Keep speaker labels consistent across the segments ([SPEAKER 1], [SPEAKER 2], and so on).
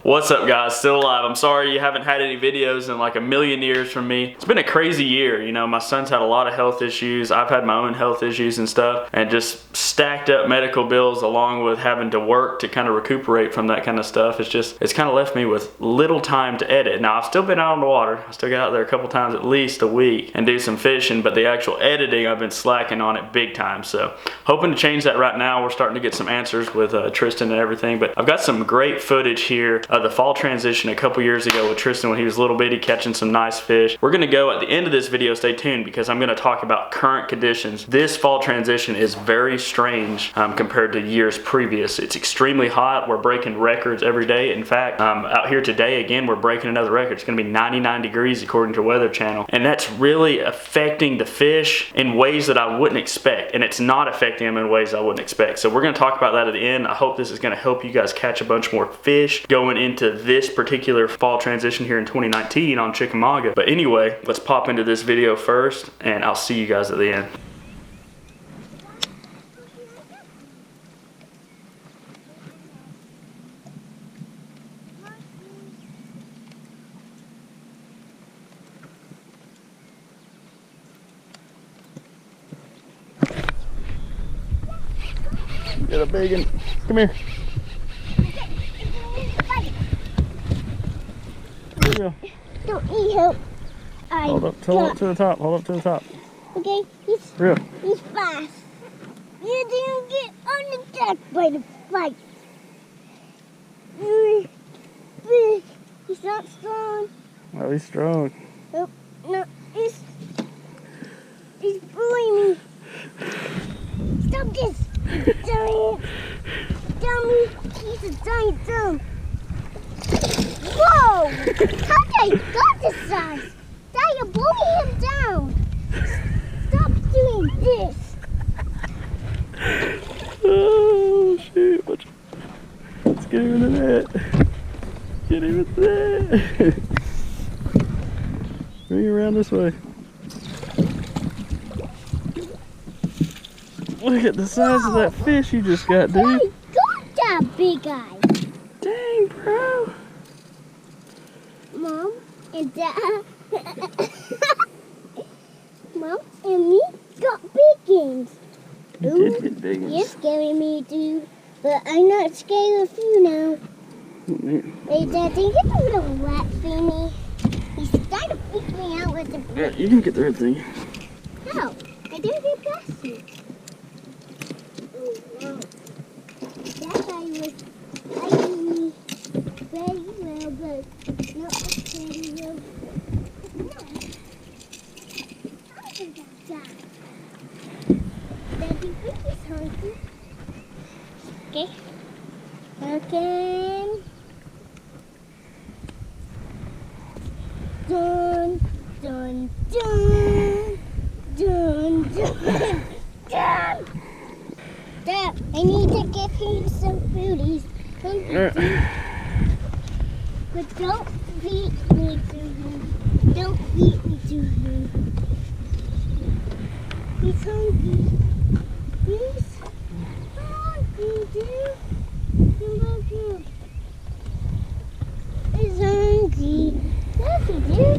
[SPEAKER 1] What's up guys, still alive. I'm sorry you haven't had any videos in like a million years from me. It's been a crazy year, you know, my son's had a lot of health issues, I've had my own health issues and stuff, and just stacked up medical bills along with having to work to kind of recuperate from that kind of stuff. It's kind of left me with little time to edit. Now I've still been out on the water, I still get out there a couple times at least a week and do some fishing, but the actual editing I've been slacking on it big time. So hoping to change that right now. We're starting to get some answers with Tristan and everything, but I've got some great footage here of the fall transition a couple years ago with Tristan when he was a little bitty catching some nice fish. We're gonna go at the end of this video, stay tuned, because I'm gonna talk about current conditions. This fall transition is very strange compared to years previous. It's extremely hot. We're breaking records every day. In fact, out here today, again, we're breaking another record. It's gonna be 99 degrees according to Weather Channel. And that's really affecting the fish in ways that I wouldn't expect. And it's not affecting them in ways I wouldn't expect. So we're gonna talk about that at the end. I hope this is gonna help you guys catch a bunch more fish going into this particular fall transition here in 2019 on Chickamauga. But anyway, let's pop into this video first and I'll see you guys at the end. Get a big one. Come here. There you go.
[SPEAKER 2] Don't need help.
[SPEAKER 1] Hold up to the top. Hold up to the top.
[SPEAKER 2] Okay, he's fast. You didn't get on the deck by the fight. He's not strong.
[SPEAKER 1] Oh, he's strong.
[SPEAKER 2] Nope, no, he's bullying me. Stop this, giant dummy. He's a giant dumb. Whoa! How did I got this size? Dad, you're bullying him down. Stop doing this.
[SPEAKER 1] Oh shoot! Let's get him in the net. Get him in the net. Bring it around this way. Look at the size of that fish you just got, dude.
[SPEAKER 2] I got that big guy.
[SPEAKER 1] Dang, bro.
[SPEAKER 2] Mom and Dad. Mom and me got big ones.
[SPEAKER 1] You did get big ones.
[SPEAKER 2] You're scaring me, dude. But I'm not scared of you now. Hey, Dad, think it's a little rat thingy. He's trying to freak me out with the...
[SPEAKER 1] Yeah, you can get the red thing.
[SPEAKER 2] No, I didn't get past you. Oh, no. That guy was fighting me very well, but not very well. No. How did that die? Dad, you think he's hungry? Okay. Okay. Dun, dun, dun. Dun, dun, dun. Dad, I need to give him some foodies. But don't feed me to him. Don't feed me to him. He's hungry. He's hungry, dude. He's hungry. Yes, he did.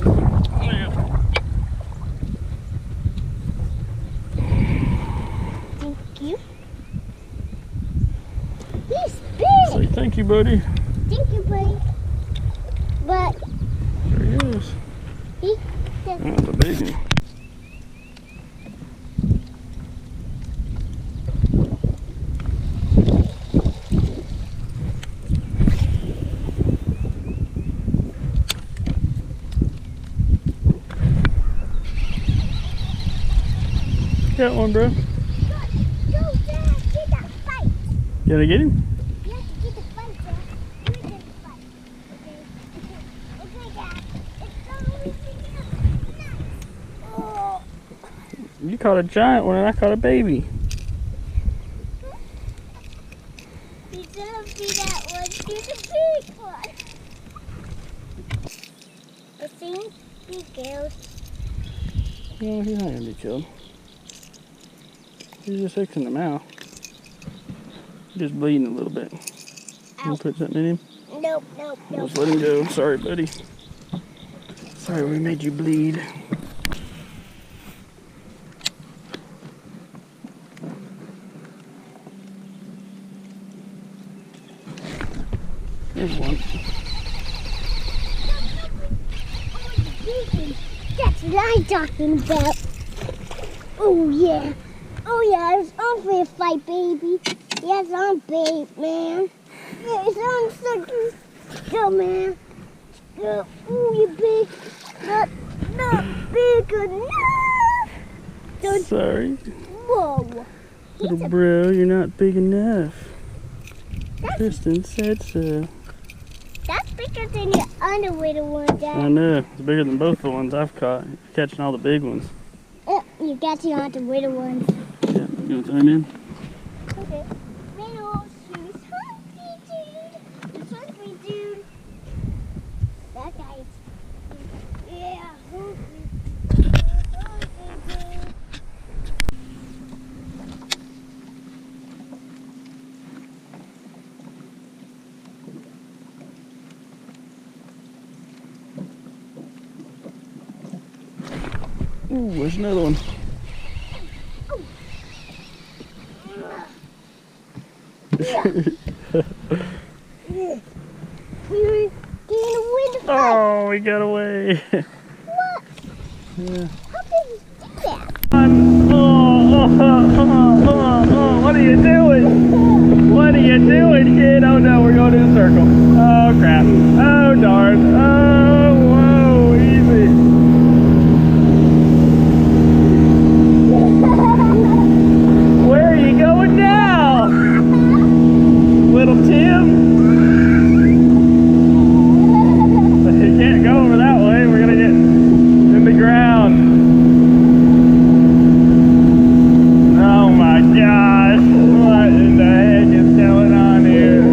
[SPEAKER 2] Thank you. He's big.
[SPEAKER 1] Say thank you, buddy.
[SPEAKER 2] Thank you, buddy. But
[SPEAKER 1] there he is. That's a big one. Got one, bro.
[SPEAKER 2] Go, Dad, get that fight.
[SPEAKER 1] You gotta get him?
[SPEAKER 2] You have to get the fight, Dad. You get the fight. Okay, Dad. It's going to oh.
[SPEAKER 1] You caught a giant one and I caught a baby.
[SPEAKER 2] You don't be that one. Do the big one. I think he goes.
[SPEAKER 1] No, he's not gonna be killed. He's just fixing the mouth. Just bleeding a little bit. You put something in him?
[SPEAKER 2] nope, nope, nope.
[SPEAKER 1] Just let him go. Sorry, buddy. Sorry we made you bleed. There's one.
[SPEAKER 2] That's what I'm talking about. Oh yeah. Oh yeah, it's on for a fight, baby. Yes, I'm bait, man. Yes, I'm such a go, man. Go. Oh, you big. Not big enough. Don't.
[SPEAKER 1] Sorry.
[SPEAKER 2] Whoa.
[SPEAKER 1] Little bro, you're not big enough.
[SPEAKER 2] That's,
[SPEAKER 1] Tristan said so.
[SPEAKER 2] that's bigger than your underwater one,
[SPEAKER 1] I
[SPEAKER 2] Dad.
[SPEAKER 1] know. It's bigger than both the ones I've caught. You're catching all the big ones.
[SPEAKER 2] You got the underwater ones.
[SPEAKER 1] Yeah. You want to throw him in?
[SPEAKER 2] Okay. Minnow, she's hungry, dude. She's hungry, dude. That guy's. Yeah, hungry. Hungry, dude.
[SPEAKER 1] Ooh, there's another one.
[SPEAKER 2] We were getting away the fight.
[SPEAKER 1] Oh, we got away.
[SPEAKER 2] What?
[SPEAKER 1] Yeah.
[SPEAKER 2] How did you do that?
[SPEAKER 1] Oh, what are you doing? What are you doing, kid? Oh no, we're going in a circle. Oh crap. Oh darn. Oh, whoa, easy. Where are you going now? Little Tim? You can't go over that way. We're gonna get in the ground. Oh my gosh. What in the heck is going on here?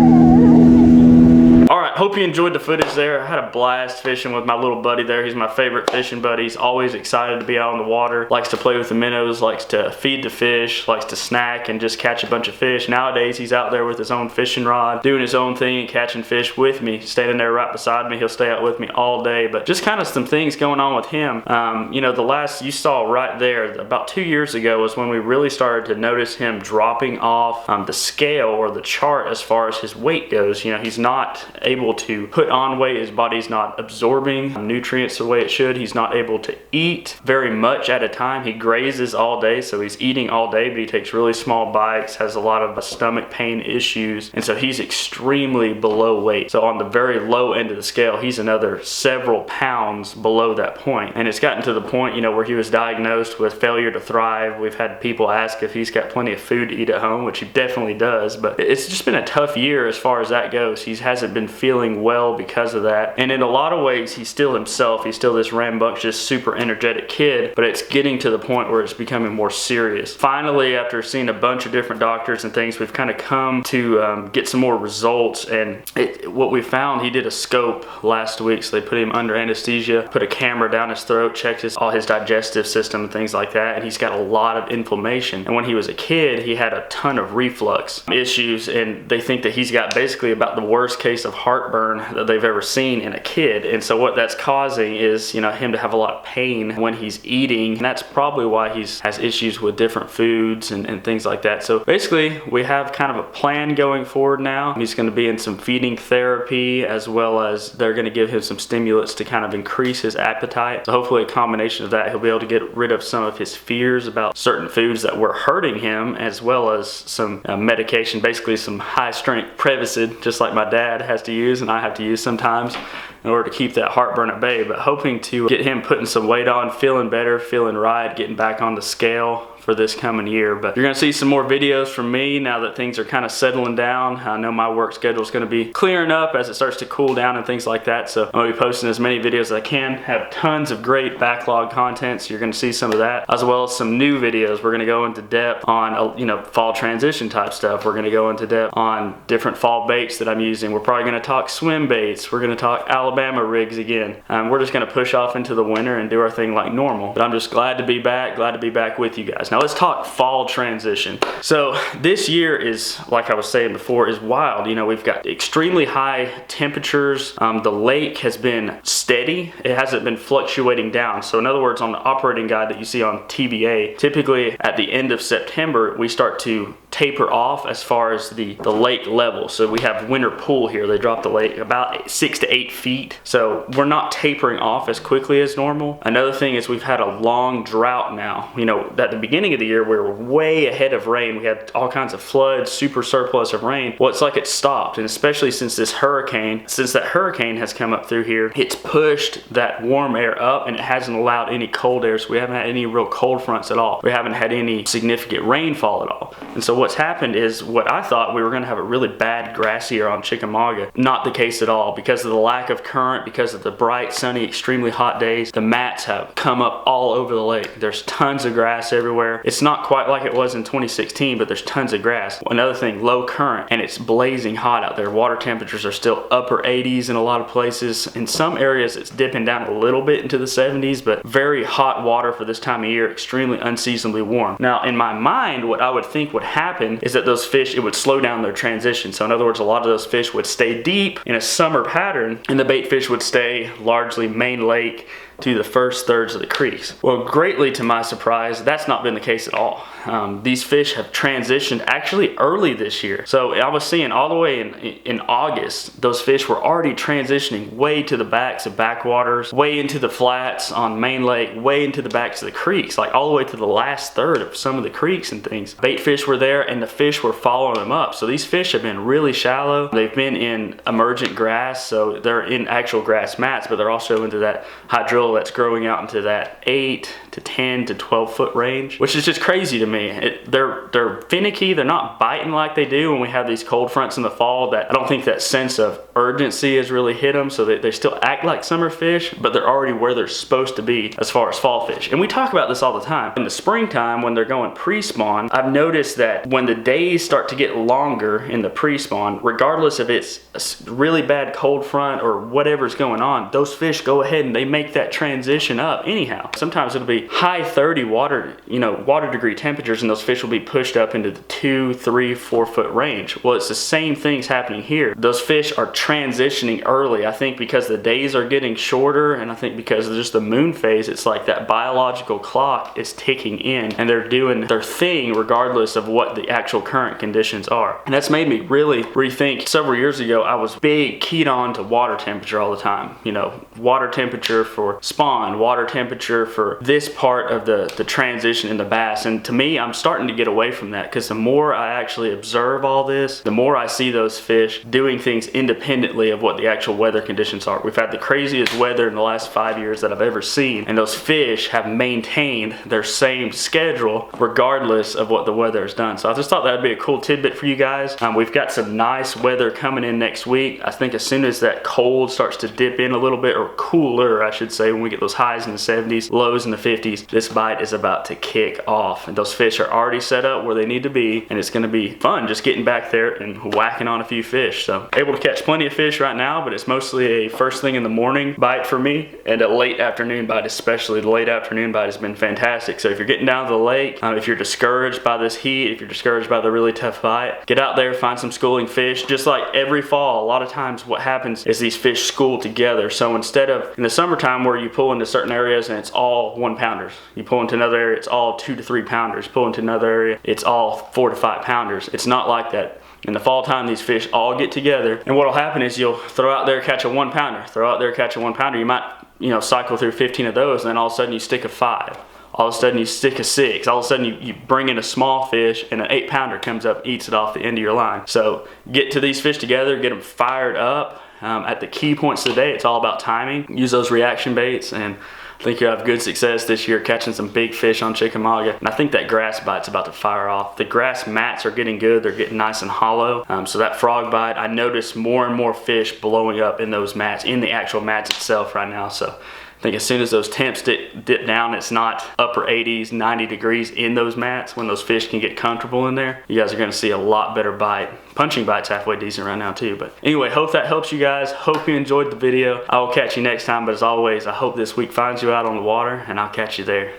[SPEAKER 1] Alright, hope you enjoyed the footage there. I had a blast fishing with my little buddy there. He's my favorite fishing buddy. He's always excited to be out on the water. Likes to play with the minnows, likes to feed the fish, likes to snack and just catch a bunch of fish. Nowadays, he's out there with his own fishing rod, doing his own thing and catching fish with me, standing there right beside me. He'll stay out with me all day, but just kind of some things going on with him. You know, the last you saw right there, about 2 years ago was when we really started to notice him dropping off the scale or the chart as far as his weight goes. You know, he's not able to put on weight. His body's not absorbing nutrients the way it should. He's not able to eat very much at a time. He grazes all day, so he's eating all day, but he takes really small bites, has a lot of stomach pain issues, and so he's extremely below weight. So on the very low end of the scale, he's another several pounds below that point. And it's gotten to the point, you know, where he was diagnosed with failure to thrive. We've had people ask if he's got plenty of food to eat at home, which he definitely does, but it's just been a tough year as far as that goes. He hasn't been feeling well because of that. And in a lot of ways, he's still himself. He's still this rambunctious, super energetic kid, but it's getting to the point where it's becoming more serious. Finally, after seeing a bunch of different doctors and things, we've kind of come to get some more results. And what we found, he did a scope last week, so they put him under anesthesia, put a camera down his throat, checked all his digestive system and things like that, and he's got a lot of inflammation. And when he was a kid, he had a ton of reflux issues, and they think that he's got basically about the worst case of heartburn that they've ever seen in a kid. And so what that's causing is, you know, him to have a lot of pain when he's eating, and that's probably why he has issues with different foods and things like that. So basically, we have kind of a plan going forward now. He's going to be in some feeding therapy, as well as they're going to give him some stimulants to kind of increase his appetite. So hopefully a combination of that, he'll be able to get rid of some of his fears about certain foods that were hurting him, as well as some medication, basically some high strength Prevacid, just like my dad has to use and I have to use sometimes in order to keep that heartburn at bay. But hoping to get him putting some weight on, feeling better, feeling right, getting back on the scale for this coming year. But you're gonna see some more videos from me now that things are kind of settling down. I know my work schedule is gonna be clearing up as it starts to cool down and things like that. So I'm gonna be posting as many videos as I can. Have tons of great backlog content, so you're gonna see some of that, as well as some new videos. We're gonna go into depth on you know, fall transition type stuff. We're gonna go into depth on different fall baits that I'm using. We're probably gonna talk swim baits. We're gonna talk Alabama rigs again. We're just gonna push off into the winter and do our thing like normal. But I'm just glad to be back with you guys. Now Now let's talk fall transition. So this year is, like I was saying before, is wild. You know, we've got extremely high temperatures. The lake has been steady. It hasn't been fluctuating down. So in other words, on the operating guide that you see on TVA, typically at the end of September, we start to taper off as far as the lake level. So we have winter pool here. They drop the lake about 6 to 8 feet. So we're not tapering off as quickly as normal. Another thing is we've had a long drought now. You know, at the beginning of the year, we were way ahead of rain. We had all kinds of floods, super surplus of rain. Well, it's like it stopped. And especially since that hurricane has come up through here, it's pushed that warm air up and it hasn't allowed any cold air. So we haven't had any real cold fronts at all. We haven't had any significant rainfall at all. And so what's happened is what I thought we were going to have a really bad grass year on Chickamauga. Not the case at all. Because of the lack of current, because of the bright, sunny, extremely hot days, the mats have come up all over the lake. There's tons of grass everywhere. It's not quite like it was in 2016, but there's tons of grass. Another thing, low current, and it's blazing hot out there. Water temperatures are still upper 80s in a lot of places. In some areas, it's dipping down a little bit into the 70s, but very hot water for this time of year, extremely unseasonably warm. Now, in my mind, what I would think would happen is that those fish, it would slow down their transition. So in other words, a lot of those fish would stay deep in a summer pattern and the bait fish would stay largely main lake to the first thirds of the creeks. Well, greatly to my surprise, that's not been the case at all. These fish have transitioned actually early this year. So I was seeing all the way in August, those fish were already transitioning way to the backs of backwaters, way into the flats on main lake, way into the backs of the creeks, like all the way to the last third of some of the creeks and things. Bait fish were there and the fish were following them up. So these fish have been really shallow. They've been in emergent grass, so they're in actual grass mats, but they're also into that hydrilla that's growing out into that 8 to 10 to 12 foot range, which is just crazy to me. They're finicky. They're not biting like they do when we have these cold fronts in the fall. That I don't think that sense of urgency has really hit them, so they still act like summer fish, but they're already where they're supposed to be as far as fall fish. And we talk about this all the time. In the springtime, when they're going pre-spawn, I've noticed that when the days start to get longer in the pre-spawn, regardless if it's a really bad cold front or whatever's going on, those fish go ahead and they make that transition up anyhow. Sometimes it'll be high 30 water degree temperatures and those fish will be pushed up into the 2, 3, 4 foot range. Well, it's the same things happening here. Those fish are transitioning early. I think because the days are getting shorter, and I think because of just the moon phase, it's like that biological clock is ticking in and they're doing their thing regardless of what the actual current conditions are. And that's made me really rethink. Several years ago, I was big keyed on to water temperature all the time. You know, water temperature for spawn, water temperature for this part of the transition in the bass. And to me, I'm starting to get away from that because the more I actually observe all this, the more I see those fish doing things independently of what the actual weather conditions are. We've had the craziest weather in the last 5 years that I've ever seen, and those fish have maintained their same schedule regardless of what the weather has done. So I just thought that would be a cool tidbit for you guys. We've got some nice weather coming in next week. I think as soon as that cold starts to dip in a little bit, or cooler I should say, when we get those highs in the 70s, lows in the 50s, this bite is about to kick off. And those fish are already set up where they need to be, and it's going to be fun just getting back there and whacking on a few fish. So able to catch plenty of fish right now, but it's mostly a first thing in the morning bite for me and a late afternoon bite, especially. The late afternoon bite has been fantastic. So if you're getting down to the lake, if you're discouraged by this heat, if you're discouraged by the really tough bite, get out there, find some schooling fish. Just like every fall, a lot of times what happens is these fish school together. So instead of in the summertime where you pull into certain areas and it's all 1 pounders, you pull into another area, it's all 2 to 3 pounders, pull into another area, it's all 4 to 5 pounders. It's not like that. In the fall time, these fish all get together, and what'll happen is you'll throw out there, catch a 1 pounder, throw out there, catch a 1 pounder. You might, cycle through 15 of those, and then all of a sudden you stick a 5. All of a sudden you stick a 6. All of a sudden you bring in a small fish and an 8 pounder comes up, eats it off the end of your line. So get to these fish together, get them fired up. At the key points of the day, it's all about timing. Use those reaction baits, and I think you'll have good success this year catching some big fish on Chickamauga. And I think that grass bite's about to fire off. The grass mats are getting good. They're getting nice and hollow. So that frog bite, I notice more and more fish blowing up in those mats, in the actual mats itself right now. So I think as soon as those temps dip down, it's not upper 80s, 90 degrees in those mats, when those fish can get comfortable in there, you guys are gonna see a lot better bite. Punching bite's halfway decent right now too. But anyway, hope that helps you guys. Hope you enjoyed the video. I will catch you next time, but as always, I hope this week finds you out on the water, and I'll catch you there.